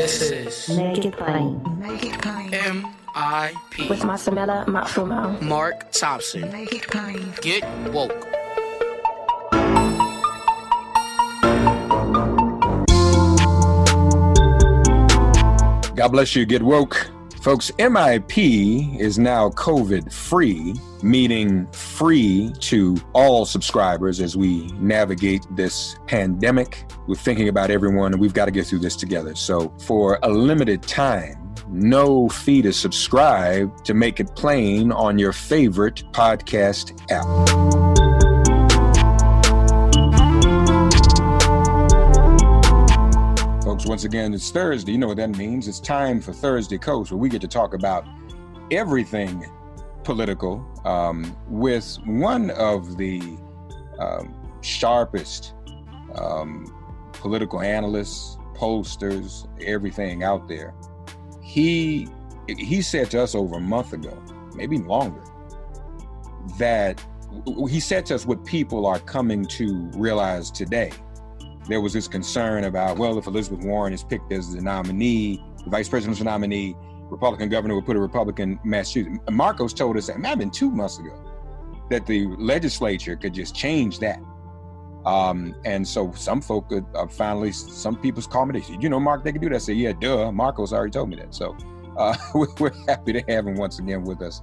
This is Make It Plain. Make It Plain. MIP. With Masamela Matfumo. Mark Thompson. Make It Plain. Get woke. God bless you. Get woke. Folks, MIP is now COVID-free, meaning free to all subscribers as we navigate this pandemic. We're thinking about everyone, and we've got to get through this together. So for a limited time, no fee to subscribe to Make It Plain on your favorite podcast app. Folks, once again, it's Thursday. You know what that means. It's time for DailyKos, where we get to talk about everything political with one of the sharpest political analysts, pollsters, everything out there. He said to us over a month ago, maybe longer, that he said to us what people are coming to realize today. There was this concern about, well, if Elizabeth Warren is picked as the nominee, the vice presidential nominee, Republican governor would put a Republican Massachusetts. Markos told us that, it might have been 2 months ago, that the legislature could just change that. And so some folk could finally, some people's comments, you know, Mark, they could do that. I said, yeah, duh, Markos already told me that. So we're happy to have him once again with us.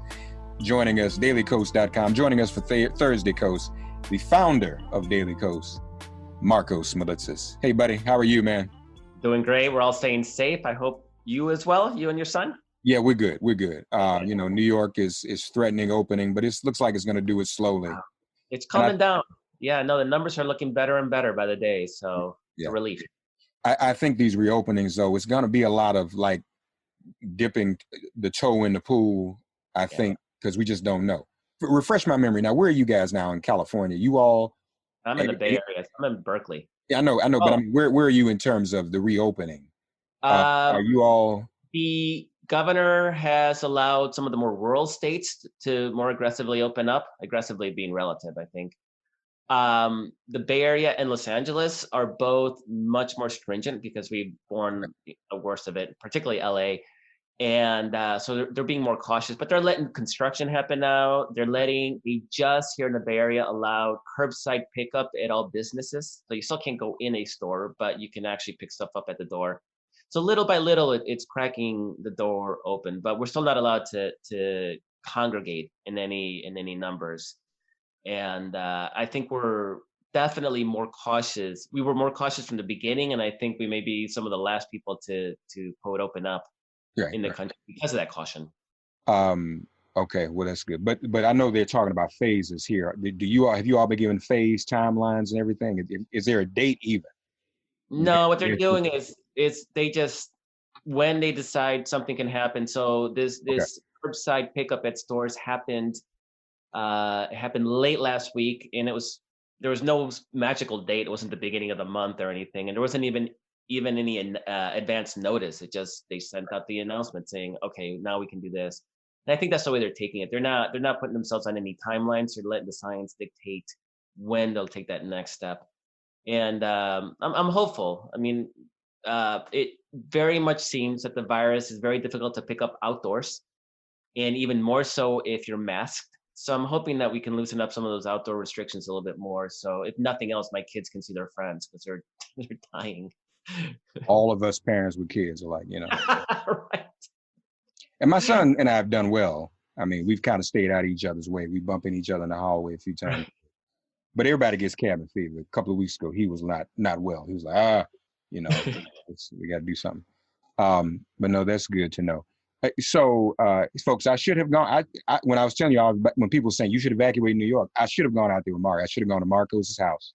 Joining us, DailyKos.com, joining us for DailyKos, the founder of DailyKos, Markos Moulitsas. Hey, buddy, how are you, man? Doing great. We're all staying safe. I hope you as well, you and your son? Yeah, we're good. We're good. You know, New York is threatening opening, but it looks like it's going to do it slowly. Wow. It's coming down. Yeah, no, the numbers are looking better and better by the day, so it's a relief. I think these reopenings, though, it's going to be a lot of, like, dipping the toe in the pool, I think, because we just don't know. Refresh my memory. Now, where are you guys now in California? You all... I'm in the Bay Area. I'm in Berkeley. Yeah, I know, but I mean, where are you in terms of the reopening? Are you all... The governor has allowed some of the more rural states to more aggressively open up, aggressively being relative, I think. The Bay Area and Los Angeles are both much more stringent because we've borne the worst of it, particularly LA. And so they're being more cautious, but they're letting construction happen now. We just here in the Bay Area allowed curbside pickup at all businesses. So you still can't go in a store, but you can actually pick stuff up at the door. So little by little, it's cracking the door open, but we're still not allowed to congregate in any numbers. And I think we're definitely more cautious. We were more cautious from the beginning, and I think we may be some of the last people to quote open up. In the country because of that caution. Okay, well that's good. But I know they're talking about phases here. Have you all been given phase timelines and everything? Is there a date even? No, what they're doing is they just when they decide something can happen. So this curbside pickup at stores happened late last week, and there was no magical date. It wasn't the beginning of the month or anything, and there wasn't even any advance notice. They sent out the announcement saying, okay, now we can do this. And I think that's the way they're taking it. They're not putting themselves on any timelines. They're letting the science dictate when they'll take that next step. And I'm hopeful. I mean, it very much seems that the virus is very difficult to pick up outdoors, and even more so if you're masked. So I'm hoping that we can loosen up some of those outdoor restrictions a little bit more. So if nothing else, my kids can see their friends because they're dying. All of us parents with kids are like, you know. Right. And my son and I have done well. I mean, we've kind of stayed out of each other's way. We bump in each other in the hallway a few times. But everybody gets cabin fever. A couple of weeks ago, he was not well. He was like, you know, we got to do something. But no, that's good to know. So, folks, I should have gone. When I was telling y'all, when people were saying you should evacuate New York, I should have gone out there with Mark. I should have gone to Markos' house,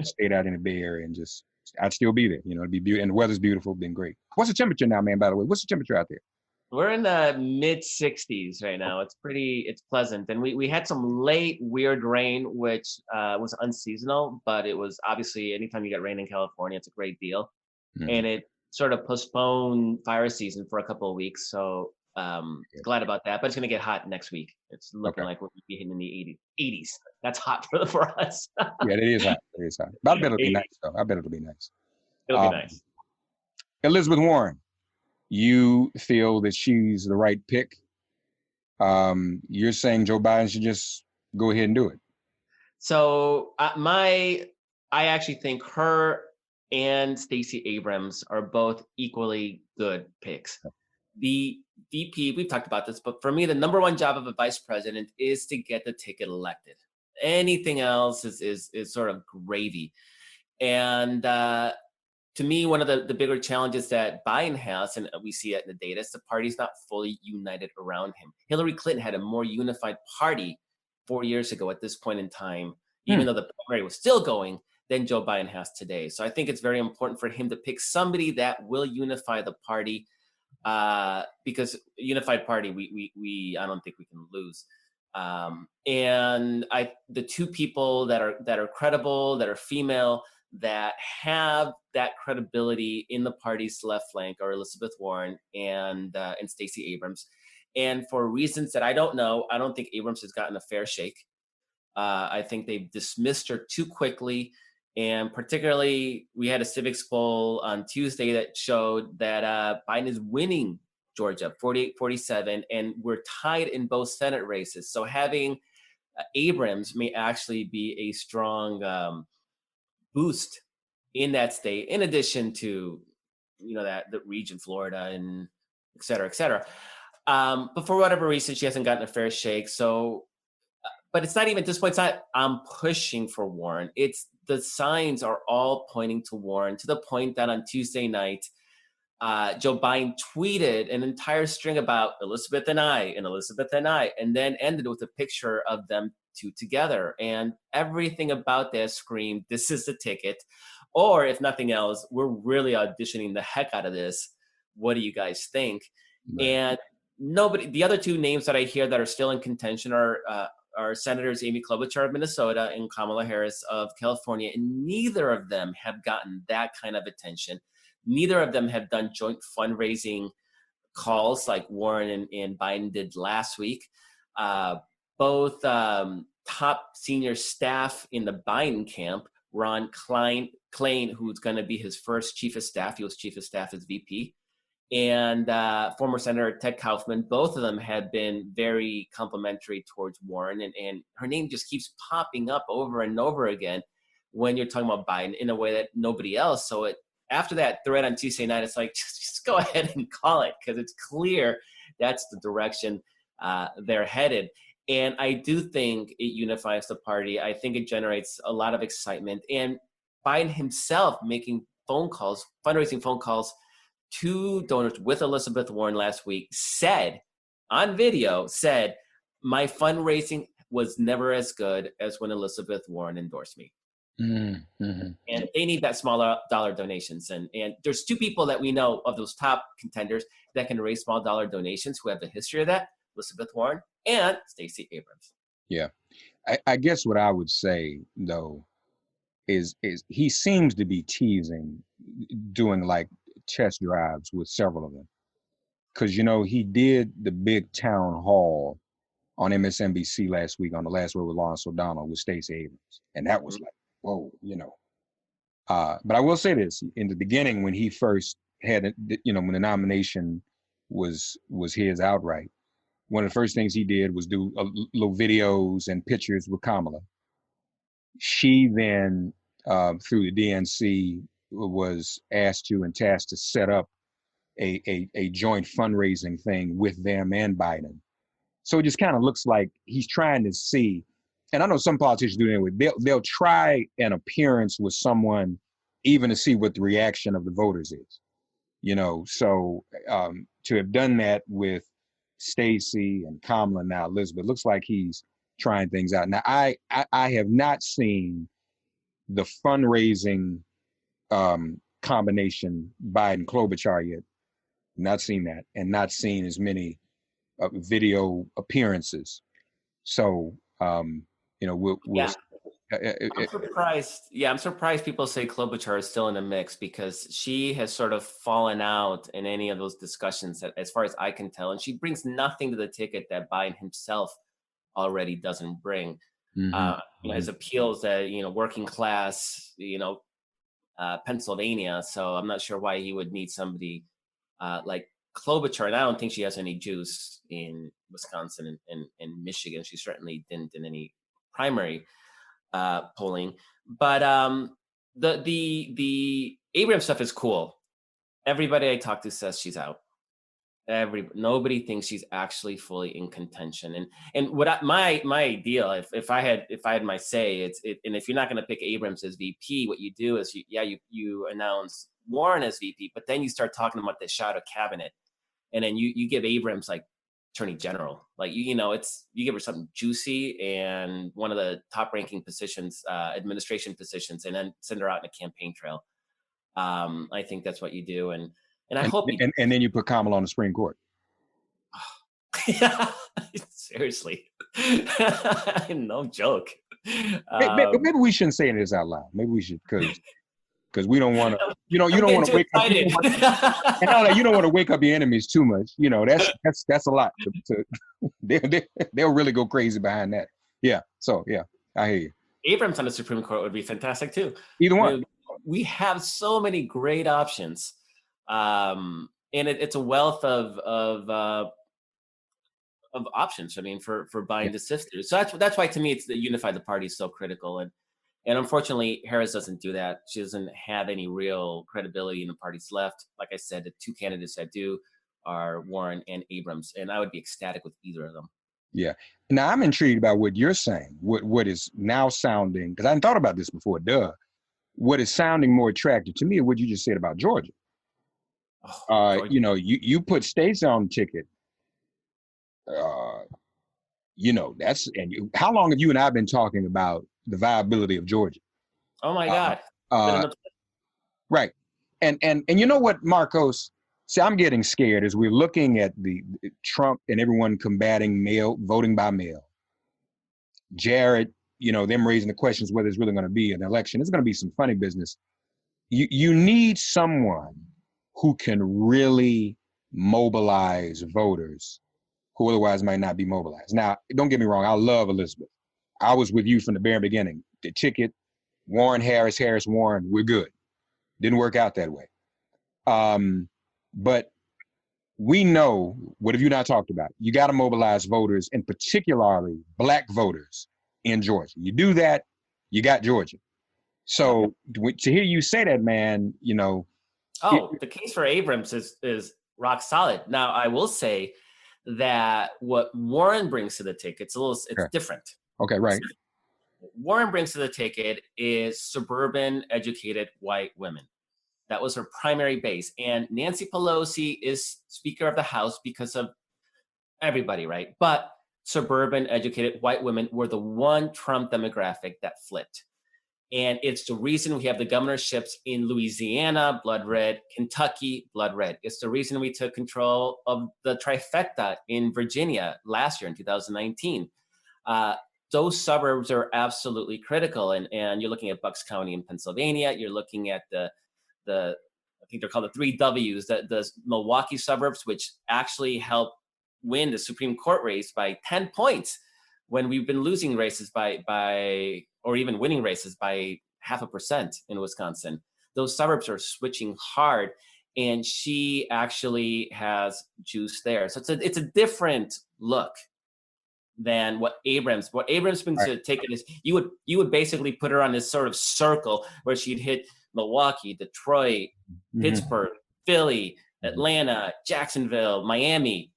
stayed out in the Bay Area, and just. I'd still be there, you know, it'd be beautiful. And the weather's beautiful, been great. What's the temperature now, man, by the way? What's the temperature out there? We're in the mid 60s right now. It's pleasant. And we had some late weird rain, which was unseasonal, but it was obviously anytime you get rain in California, it's a great deal. Mm-hmm. And it sort of postponed fire season for a couple of weeks. So glad about that. But it's going to get hot next week. It's looking like we'll be hitting the 80s. That's hot for us. Yeah, it is hot. It is hot. But I bet it'll be nice, though. I bet it'll be nice. It'll be nice. Elizabeth Warren, you feel that she's the right pick. You're saying Joe Biden should just go ahead and do it. So I actually think her and Stacey Abrams are both equally good picks. The VP, we've talked about this, but for me, the number one job of a vice president is to get the ticket elected. Anything else is sort of gravy. And to me, one of the bigger challenges that Biden has, and we see it in the data, is the party's not fully united around him. Hillary Clinton had a more unified party 4 years ago at this point in time, even though the primary was still going, than Joe Biden has today. So I think it's very important for him to pick somebody that will unify the party, because unified party, we I don't think we can lose. And the two people that are credible, that are female, that have that credibility in the party's left flank are Elizabeth Warren and Stacey Abrams. And for reasons that I don't know, I don't think Abrams has gotten a fair shake. I think they've dismissed her too quickly. And particularly, we had a Civiqs poll on Tuesday that showed that Biden is winning Georgia 48-47, and we're tied in both Senate races. So having Abrams may actually be a strong boost in that state, in addition to, that the region, Florida, and et cetera, et cetera. But for whatever reason, she hasn't gotten a fair shake. So, but it's not even at this point, it's not I'm pushing for Warren. It's the signs are all pointing to Warren, to the point that on Tuesday night, Joe Biden tweeted an entire string about Elizabeth and I, and then ended with a picture of them two together. And everything about that screamed, this is the ticket. Or if nothing else, we're really auditioning the heck out of this. What do you guys think? Right. And the other two names that I hear that are still in contention are Senators Amy Klobuchar of Minnesota and Kamala Harris of California. And neither of them have gotten that kind of attention. Neither of them have done joint fundraising calls like Warren and Biden did last week. Both top senior staff in the Biden camp, Ron Klain, who's going to be his first chief of staff, he was chief of staff as VP, and former Senator Ted Kaufman, both of them have been very complimentary towards Warren, and her name just keeps popping up over and over again when you're talking about Biden in a way that nobody else. So after that thread on Tuesday night, it's like, just go ahead and call it, because it's clear that's the direction they're headed. And I do think it unifies the party. I think it generates a lot of excitement. And Biden himself making fundraising phone calls to donors with Elizabeth Warren last week, said on video, my fundraising was never as good as when Elizabeth Warren endorsed me. Mm-hmm. And they need that small dollar donations. And there's two people that we know of those top contenders that can raise small dollar donations who have the history of that, Elizabeth Warren and Stacey Abrams. Yeah. I guess what I would say, though, is he seems to be teasing, doing like test drives with several of them. Because, he did the big town hall on MSNBC last week on The Last Word with Lawrence O'Donnell with Stacey Abrams. And that was like, whoa, But I will say this, in the beginning, when he first had, when the nomination was his outright, one of the first things he did was do little videos and pictures with Kamala. She then, through the DNC, was asked to and tasked to set up a joint fundraising thing with them and Biden. So it just kind of looks like he's trying to see, and I know some politicians do it anyway, they'll try an appearance with someone even to see what the reaction of the voters is. So to have done that with Stacey and Kamala, now Elizabeth, looks like he's trying things out. Now, I have not seen the fundraising combination Biden-Klobuchar yet. Not seen that, and not seen as many video appearances. So, we'll yeah. I'm surprised. Yeah, I'm surprised people say Klobuchar is still in the mix, because she has sort of fallen out in any of those discussions, as far as I can tell. And she brings nothing to the ticket that Biden himself already doesn't bring. Mm-hmm. His appeals that, working class, Pennsylvania. So I'm not sure why he would need somebody like Klobuchar. And I don't think she has any juice in Wisconsin and Michigan. She certainly didn't in any primary polling. But the Abrams stuff is cool. Everybody I talk to says she's out. Nobody thinks she's actually fully in contention. And what my ideal, if I had my say, and if you're not going to pick Abrams as VP, what you do is you announce Warren as VP, but then you start talking about the shadow cabinet, and then you give Abrams like Attorney General, like you give her something juicy and one of the top ranking positions, administration positions, and then send her out in a campaign trail. I think that's what you do, and I hope and then you put Kamala on the Supreme Court. Seriously, no joke. Maybe we shouldn't say this out loud. Maybe we should, because we don't want to. You don't want to wake up. And you don't want to wake up your enemies too much. That's a lot. They'll really go crazy behind that. Yeah. So yeah, I hear you. Abrams on the Supreme Court would be fantastic too. Either one. We have so many great options. And it's a wealth of options. I mean, for Biden to sift through. So that's why to me it's the unify the party is so critical. And unfortunately, Harris doesn't do that. She doesn't have any real credibility in the parties left. Like I said, the two candidates that do are Warren and Abrams, and I would be ecstatic with either of them. Yeah. Now I'm intrigued about what you're saying. What is now sounding, because I hadn't thought about this before. What is sounding more attractive to me is what you just said about Georgia. Georgia. You put Stacey on the ticket. How long have you and I been talking about the viability of Georgia? Oh my God. Right. And you know what, Markos? See, I'm getting scared as we're looking at the Trump and everyone combating voting by mail. Jared, them raising the questions whether it's really going to be an election. It's going to be some funny business. You need someone who can really mobilize voters who otherwise might not be mobilized. Now, don't get me wrong. I love Elizabeth. I was with you from the very beginning. The ticket, Warren, Harris, Warren, we're good. Didn't work out that way. But we know, what have you not talked about? You got to mobilize voters, and particularly Black voters in Georgia. You do that, you got Georgia. So to hear you say that, man, the case for Abrams is rock solid. Now, I will say that what Warren brings to the ticket, it's different. Okay, right. Warren brings to the ticket is suburban, educated white women. That was her primary base. And Nancy Pelosi is Speaker of the House because of everybody, right? But suburban, educated white women were the one Trump demographic that flipped. And it's the reason we have the governorships in Louisiana, blood red, Kentucky, blood red. It's the reason we took control of the trifecta in Virginia last year in 2019. Those suburbs are absolutely critical. And you're looking at Bucks County in Pennsylvania. You're looking at I think they're called the 3 Ws, the Milwaukee suburbs, which actually helped win the Supreme Court race by 10 points when we've been losing races by or even winning races by 0.5% in Wisconsin. Those suburbs are switching hard, and she actually has juice there. So it's a different look than what Abrams brings to the ticket is. You would basically put her on this sort of circle where she'd hit Milwaukee, Detroit, Pittsburgh, Philly, Atlanta, Jacksonville, Miami,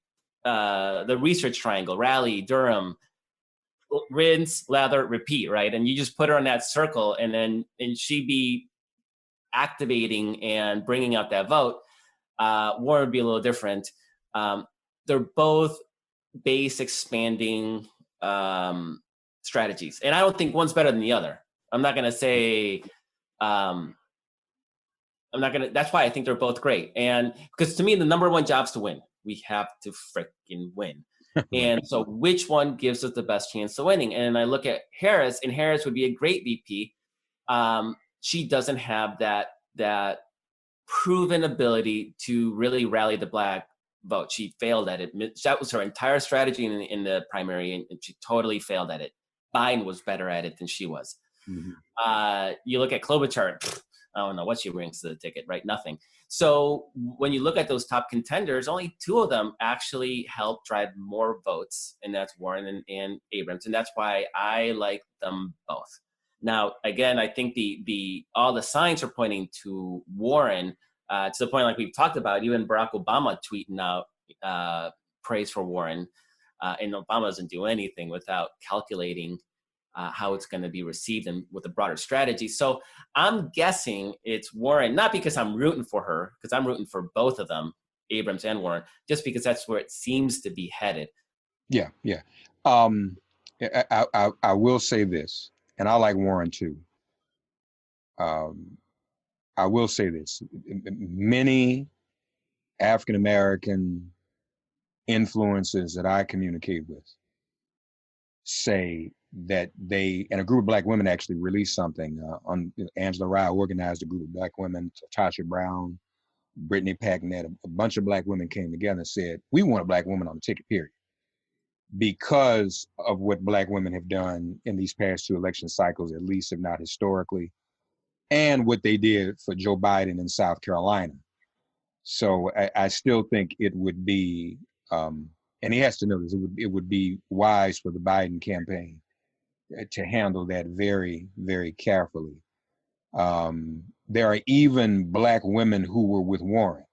the Research Triangle, Raleigh, Durham, rinse, lather, repeat, right? And you just put her on that circle, and she'd be activating and bringing out that vote. Warren would be a little different. They're both base expanding strategies, and I don't think one's better than the other. I'm not going to say. That's why I think they're both great. And because to me, the number one job's to win. We have to freaking win. And so which one gives us the best chance of winning? And I look at Harris, and Harris would be a great VP. She doesn't have that proven ability to really rally the Black vote. She failed at it. That was her entire strategy in the primary, and she totally failed at it. Biden was better at it than she was. You look at Klobuchar. I don't know what she brings to the ticket, right? Nothing. So when you look at those top contenders, only two of them actually help drive more votes, and that's Warren and Abrams, and that's why I like them both. Now, again, I think all the signs are pointing to Warren, to the point like we've talked about, even Barack Obama tweeting out praise for Warren, and Obama doesn't do anything without calculating how it's going to be received and with a broader strategy. So I'm guessing it's Warren, not because I'm rooting for her, because I'm rooting for both of them, Abrams and Warren, just because that's where it seems to be headed. Yeah. I will say this, and I like Warren too. I will say this: many African American influencers that I communicate with say that they, and a group of Black women actually released something on Angela Rye organized a group of Black women, Tasha Brown, Brittany Packnett, a bunch of Black women came together and said, we want a Black woman on the ticket, period. Because of what Black women have done in these past two election cycles, at least if not historically, and what they did for Joe Biden in South Carolina. So I still think it would be, and he has to know this, it would be wise for the Biden campaign to handle that very, very carefully. There are even Black women who were with Warren,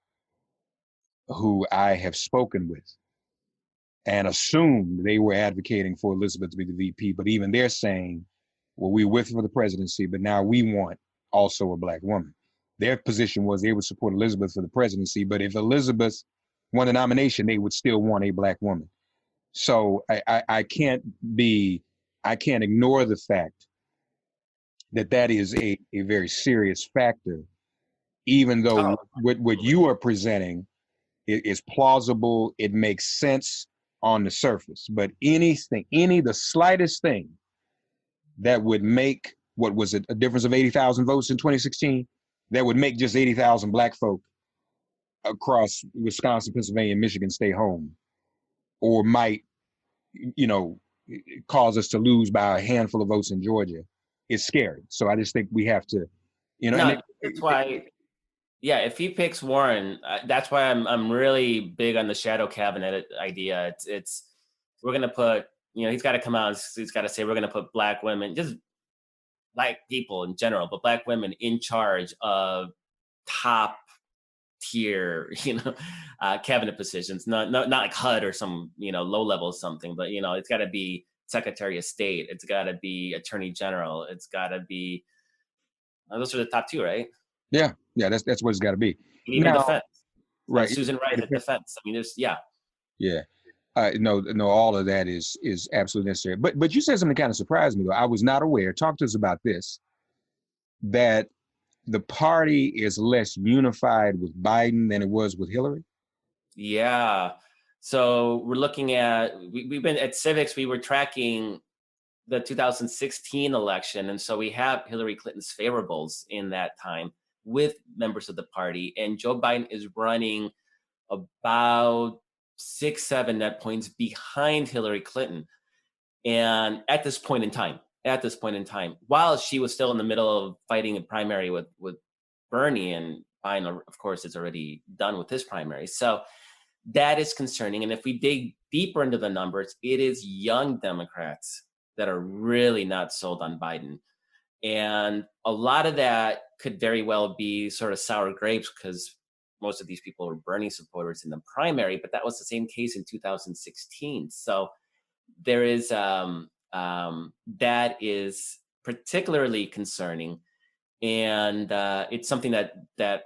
who I have spoken with and assumed they were advocating for Elizabeth to be the VP, but even they're saying, well, we're with her for the presidency, but now we want also a Black woman. Their position was they would support Elizabeth for the presidency, but if Elizabeth won the nomination, they would still want a Black woman. So I can't ignore the fact that is a very serious factor, even though what you are presenting is plausible, it makes sense on the surface. But the slightest thing that would make, what was it, a difference of 80,000 votes in 2016, that would make just 80,000 Black folk across Wisconsin, Pennsylvania, and Michigan stay home, or might, cause us to lose by a handful of votes in Georgia, is scary. So I just think we have to, that's why, if he picks Warren, that's why I'm really big on the shadow cabinet idea. It's we're gonna put, he's got to come out, he's got to say we're gonna put Black women, just Black people in general, but Black women in charge of top tier, cabinet positions, not like HUD or some, low level something, but it's got to be Secretary of State, it's got to be Attorney General, it's got to be, those are the top two, right? Yeah, that's what it's got to be. Even defense, right? Susan Rice at defense. I mean, there's no, all of that is absolutely necessary. But you said something that kind of surprised me though. I was not aware. Talk to us about this. That the party is less unified with Biden than it was with Hillary? Yeah. So we're looking at, we've been at Civiqs, we were tracking the 2016 election. And so we have Hillary Clinton's favorables in that time with members of the party. And Joe Biden is running about 6-7 net points behind Hillary Clinton. And at this point in time, while she was still in the middle of fighting a primary with Bernie, and Biden, of course, is already done with his primary. So that is concerning. And if we dig deeper into the numbers, it is young Democrats that are really not sold on Biden. And a lot of that could very well be sort of sour grapes, because most of these people were Bernie supporters in the primary, but that was the same case in 2016. So there is, that is particularly concerning. And it's something that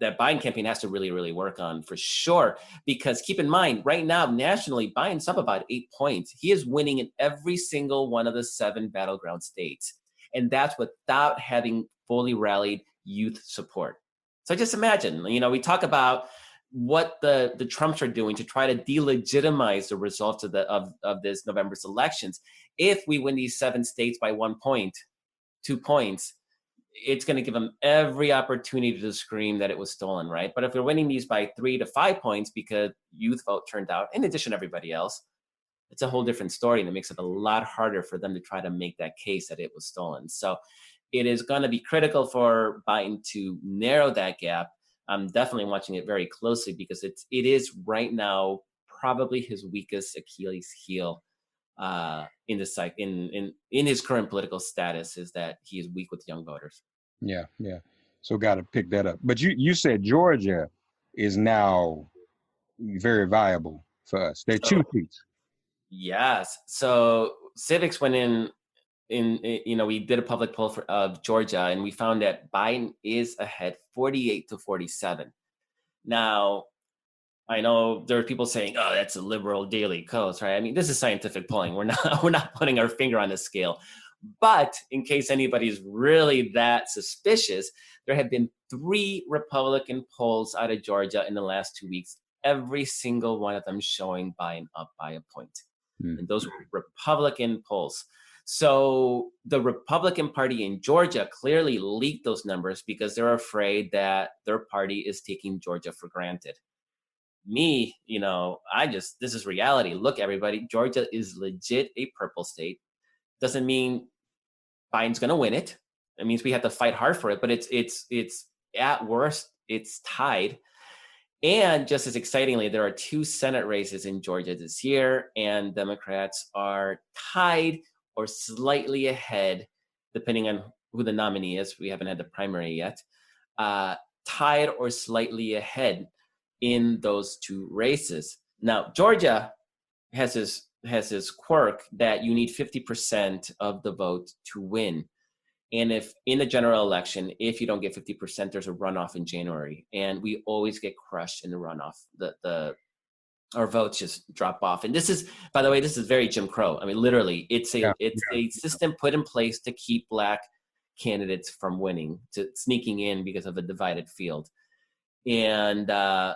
Biden campaign has to really, really work on for sure. Because keep in mind, right now, nationally, Biden's up about 8 points. He is winning in every single one of the 7 battleground states. And that's without having fully rallied youth support. So just imagine, we talk about what the Trumps are doing to try to delegitimize the results of this November's elections. If we win these 7 states by 1 point, 2 points, it's going to give them every opportunity to scream that it was stolen, right? But if they're winning these by 3 to 5 points because youth vote turned out, in addition to everybody else, it's a whole different story, and it makes it a lot harder for them to try to make that case that it was stolen. So it is going to be critical for Biden to narrow that gap. I'm definitely watching it very closely because it is right now probably his weakest Achilles heel in his current political status, is that he is weak with young voters. Yeah. So got to pick that up. But you said Georgia is now very viable for us. They're 2 seats. Yes. So Civiqs went in, we did a public poll of Georgia, and we found that Biden is ahead 48-47. Now, I know there are people saying, "Oh, that's a liberal DailyKos," right? I mean, this is scientific polling. We're not putting our finger on the scale. But in case anybody's really that suspicious, there have been 3 Republican polls out of Georgia in the last 2 weeks. Every single one of them showing Biden up by a point. And those were Republican polls. So the Republican Party in Georgia clearly leaked those numbers because they're afraid that their party is taking Georgia for granted. Me, this is reality. Look, everybody, Georgia is legit a purple state. Doesn't mean Biden's going to win it. It means we have to fight hard for it, but it's at worst, it's tied. And just as excitingly, there are 2 Senate races in Georgia this year, and Democrats are tied or slightly ahead, depending on who the nominee is. We haven't had the primary yet. Tied or slightly ahead in those 2 races. Now, Georgia has this quirk that you need 50% of the vote to win. And if in the general election, if you don't get 50%, there's a runoff in January, and we always get crushed in the runoff. Our votes just drop off. And this is, by the way, this is very Jim Crow. I mean, literally, it's a system put in place to keep Black candidates from winning, to sneaking in because of a divided field. And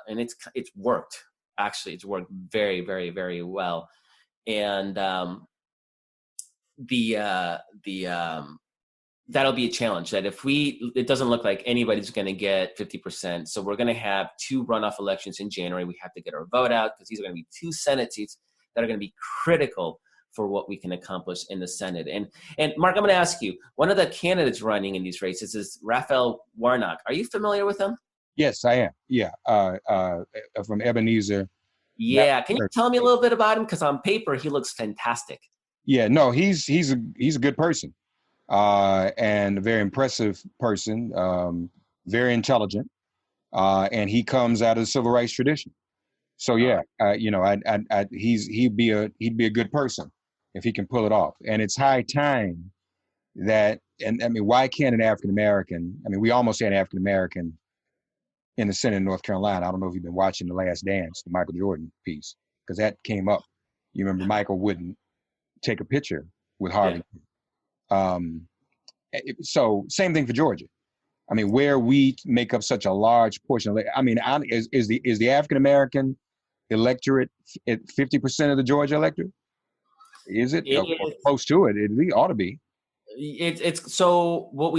it's worked. Actually, it's worked very, very, very well. And that'll be a challenge, that it doesn't look like anybody's going to get 50%. So we're going to have 2 runoff elections in January. We have to get our vote out because these are going to be 2 Senate seats that are going to be critical for what we can accomplish in the Senate. And Mark, I'm going to ask you, one of the candidates running in these races is Raphael Warnock. Are you familiar with him? Yes, I am. Yeah. From Ebenezer. Yeah. Can you tell me a little bit about him? Because on paper, he looks fantastic. Yeah, no, he's a good person. And a very impressive person, very intelligent, and he comes out of the civil rights tradition. So yeah, he'd be a good person if he can pull it off. And it's high time that, and I mean, why can't an African American? I mean, we almost had an African American in the Senate in North Carolina. I don't know if you've been watching The Last Dance, the Michael Jordan piece, because that came up. You remember Michael wouldn't take a picture with Harvey. Yeah. So same thing for Georgia. I mean, where we make up such a large portion of, I mean, is the African American electorate at 50% of the Georgia electorate? Is it? Close to it? It ought to be. It's so what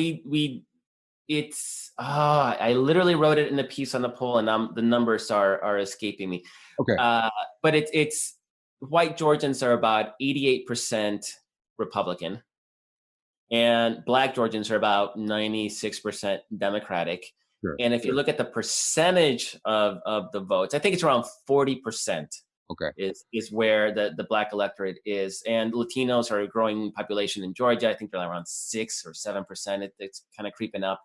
I literally wrote it in the piece on the poll, and the numbers are escaping me. Okay. But it's white Georgians are about 88% Republican, and Black Georgians are about 96% Democratic. Sure. And if you look at the percentage of the votes, I think it's around 40%. Okay. Is where the Black electorate is. And Latinos are a growing population in Georgia. I think they're around 6 or 7%. It's kind of creeping up.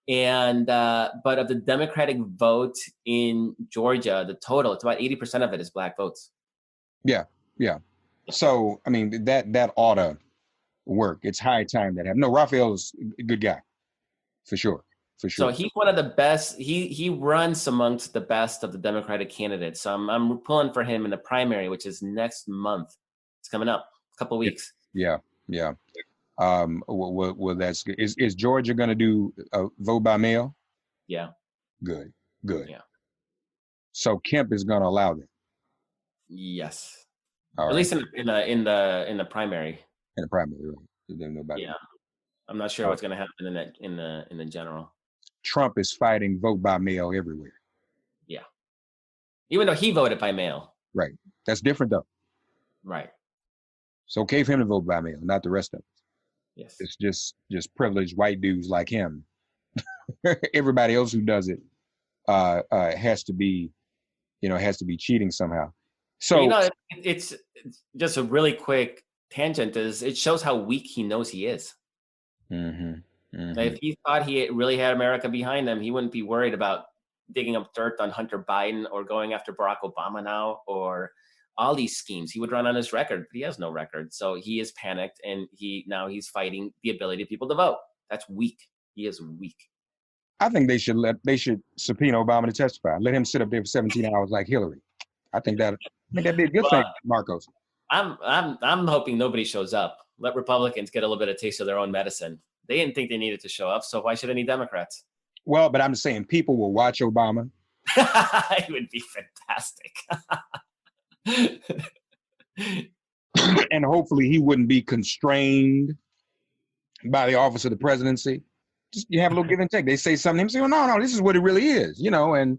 And but of the Democratic vote in Georgia, the total, it's about 80% of it is Black votes. Yeah. So, I mean, that ought to work. It's high time that happens. No, Raphael's a good guy, for sure. So he's one of the best. He runs amongst the best of the Democratic candidates. So I'm pulling for him in the primary, which is next month. It's coming up, a couple weeks. Yeah. Well, that's good. Is Georgia going to do a vote by mail? Yeah. Good. Yeah. So Kemp is going to allow that. Yes. All At right. least in the primary. In the primary, right? Yeah. I'm not sure what's going to happen in the general. Trump is fighting vote by mail everywhere. Yeah. Even though he voted by mail. Right. That's different though. Right. It's okay for him to vote by mail, not the rest of us. Yes. It's just privileged white dudes like him. Everybody else who does it has to be, has to be cheating somehow. But, So it's just a really quick tangent. Is it shows how weak he knows he is. Like, if he thought he really had America behind him, he wouldn't be worried about digging up dirt on Hunter Biden or going after Barack Obama now or all these schemes. He would run on his record, but he has no record. So he is panicked, and he's fighting the ability of people to vote. That's weak. He is weak. I think they should subpoena Obama to testify. Let him sit up there for 17 hours like Hillary. I think that'd be a good thing, Markos. I'm hoping nobody shows up. Let Republicans get a little bit of taste of their own medicine. They didn't think they needed to show up, so why should any Democrats? Well, but I'm just saying, people will watch Obama. It would be fantastic. And hopefully he wouldn't be constrained by the office of the presidency. Just you have a little give and take. They say something, him say, "Oh no, this is what it really is," and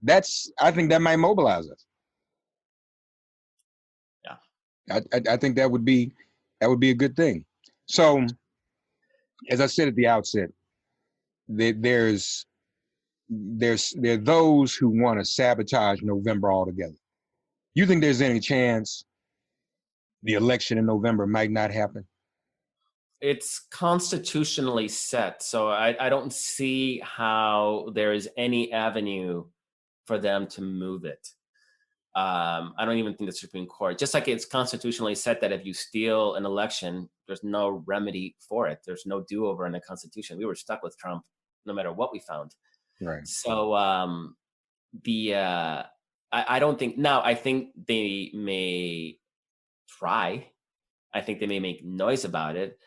I think that might mobilize us. Yeah. I think that would be a good thing. So, as I said at the outset, there are those who want to sabotage November altogether. You think there's any chance the election in November might not happen? It's constitutionally set, so I don't see how there is any avenue for them to move it. I don't even think the Supreme Court, just like it's constitutionally set that if you steal an election, there's no remedy for it. There's no do-over in the Constitution. We were stuck with Trump no matter what we found. Right. So I don't think now. I think they may try. I think they may make noise about it.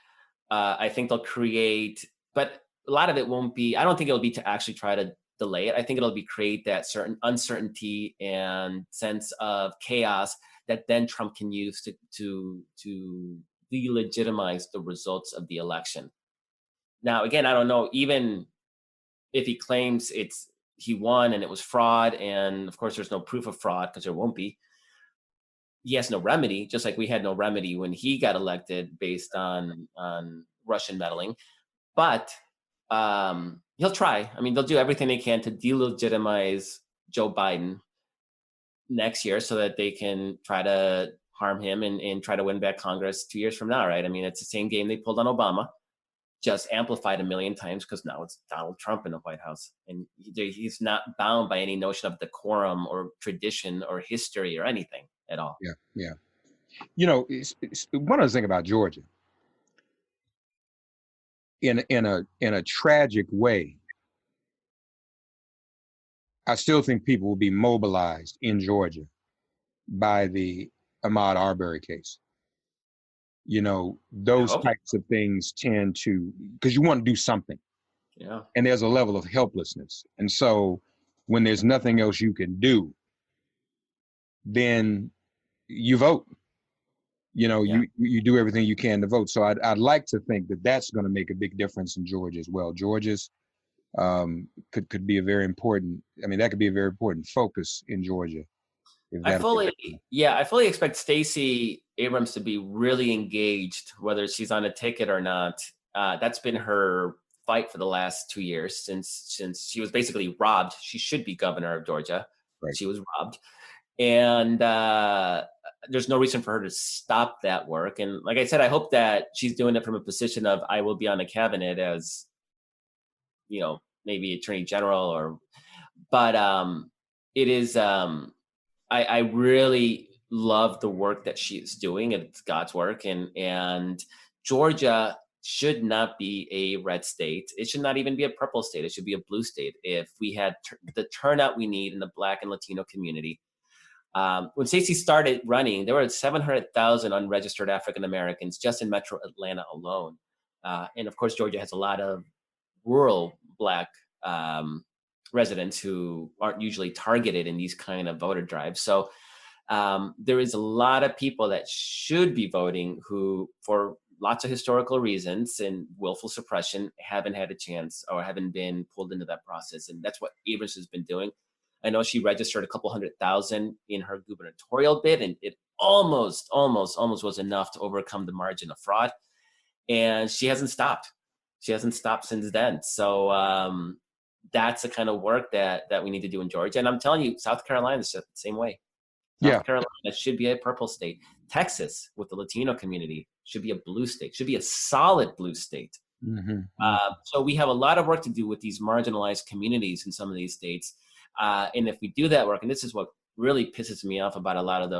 I think they'll create, but a lot of it won't be. I don't think it'll be to actually try to delay it. I think it'll be create that certain uncertainty and sense of chaos that then Trump can use to delegitimize the results of the election. Now, again, I don't know, even if he claims he won and it was fraud, and of course there's no proof of fraud because there won't be. He has no remedy, just like we had no remedy when he got elected based on Russian meddling. But he'll try. I mean, they'll do everything they can to delegitimize Joe Biden next year so that they can try to harm him and try to win back Congress 2 years from now, right? I mean, it's the same game they pulled on Obama, just amplified a million times because now it's Donald Trump in the White House. And he's not bound by any notion of decorum or tradition or history or anything at all. Yeah. It's one other thing about Georgia. In a tragic way, I still think people will be mobilized in Georgia by the Ahmaud Arbery case. Those types of things tend to, because you want to do something. Yeah. And there's a level of helplessness. And so when there's nothing else you can do, then you vote. You do everything you can to vote. So I'd like to think that that's going to make a big difference in Georgia as well. Georgia's could be a very important. I mean, that could be a very important focus in Georgia. I fully expect Stacey Abrams to be really engaged, whether she's on a ticket or not. That's been her fight for the last 2 years since she was basically robbed. She should be governor of Georgia. Right. She was robbed. And there's no reason for her to stop that work. And like I said, I hope that she's doing it from a position of I will be on the cabinet as, maybe attorney general but it is, I really love the work that she is doing. It's God's work. And Georgia should not be a red state. It should not even be a purple state. It should be a blue state. If we had the turnout we need in the Black and Latino community. When Stacey started running, there were 700,000 unregistered African Americans just in Metro Atlanta alone. And of course, Georgia has a lot of rural Black residents who aren't usually targeted in these kind of voter drives. So there is a lot of people that should be voting who, for lots of historical reasons and willful suppression, haven't had a chance or haven't been pulled into that process. And that's what Abrams has been doing. I know she registered a couple 100,000 in her gubernatorial bid, and it almost was enough to overcome the margin of fraud. and she hasn't stopped. She hasn't stopped since then. So that's the kind of work that we need to do in Georgia. And I'm telling you, South Carolina is the same way. South Carolina should be a purple state. Texas, with the Latino community, should be a blue state, should be a solid blue state. So we have a lot of work to do with these marginalized communities in some of these states. And if we do that work, and this is what really pisses me off about a lot of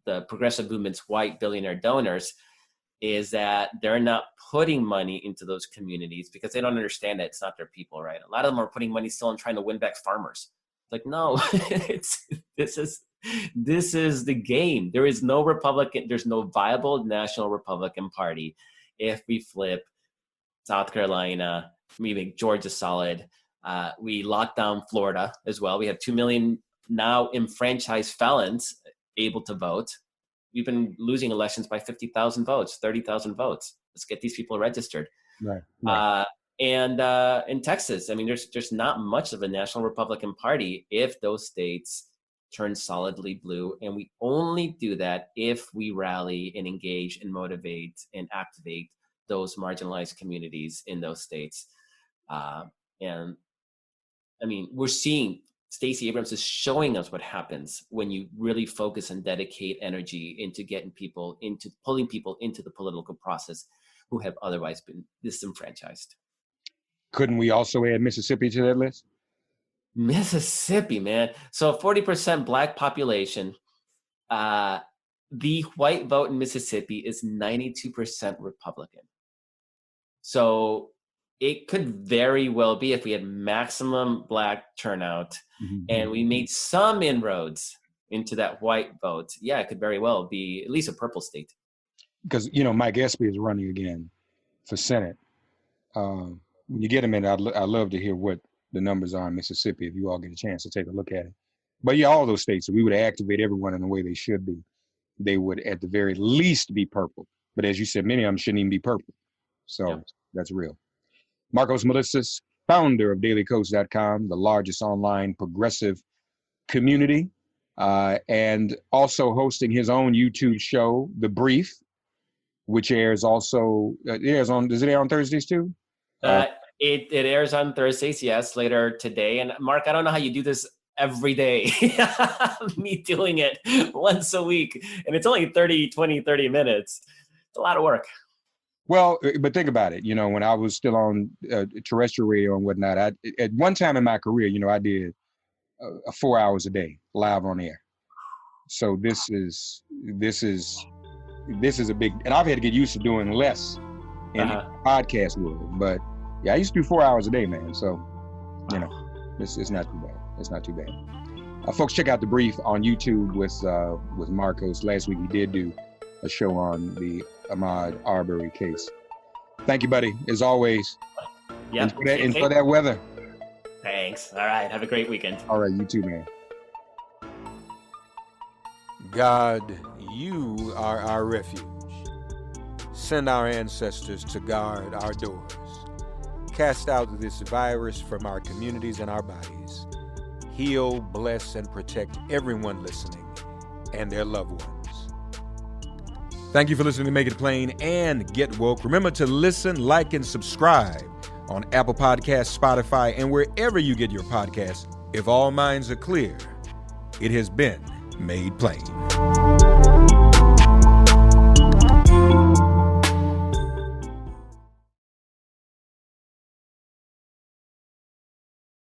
the progressive movement's white billionaire donors, is that they're not putting money into those communities because they don't understand that it's not their people, right? A lot of them are putting money still in trying to win back farmers. Like, no, this is the game. There is no Republican, there's no viable national Republican Party if we flip South Carolina, we make Georgia solid. We lock down Florida as well. We have 2 million now enfranchised felons able to vote. We've been losing elections by 50,000 votes, 30,000 votes. Let's get these people registered. Right. And in Texas, I mean, there's not much of a national Republican Party if those states turn solidly blue. And we only do that if we rally and engage and motivate and activate those marginalized communities in those states. And I mean, we're seeing Stacey Abrams is showing us what happens when you really focus and dedicate energy into getting people into pulling people into the political process who have otherwise been disenfranchised. Couldn't we also add Mississippi to that list? Mississippi, man. So 40% Black population. The white vote in Mississippi is 92% Republican. So it could very well be, if we had maximum Black turnout and we made some inroads into that white vote, yeah, it could very well be at least a purple state. Because, Mike Espy is running again for Senate. When you get him in, I'd love to hear what the numbers are in Mississippi if you all get a chance to take a look at it. But yeah, all those states, we would activate everyone in the way they should be. They would at the very least be purple. But as you said, many of them shouldn't even be purple. So that's real. Markos Moulitsas, founder of DailyKos.com, the largest online progressive community, and also hosting his own YouTube show, The Brief, which airs also, does it air on Thursdays too? It airs on Thursdays, yes, later today. And Mark, I don't know how you do this every day. Me doing it once a week. And it's only 30 minutes. It's a lot of work. Well, but think about it. When I was still on terrestrial radio and whatnot, at one time in my career, I did 4 hours a day live on air. So this is a big, and I've had to get used to doing less in the podcast world. But yeah, I used to do 4 hours a day, man. So, it's not too bad. It's not too bad. Folks, check out The Brief on YouTube with Markos. Last week he did do a show on the Ahmaud Arbery case. Thank you, buddy. As always. Yeah. Enjoy that weather. Thanks. All right. Have a great weekend. All right. You too, man. God, you are our refuge. Send our ancestors to guard our doors. Cast out this virus from our communities and our bodies. Heal, bless, and protect everyone listening and their loved ones. Thank you for listening to Make It Plain and Get Woke. Remember to listen, like, and subscribe on Apple Podcasts, Spotify, and wherever you get your podcasts. If all minds are clear, it has been made plain.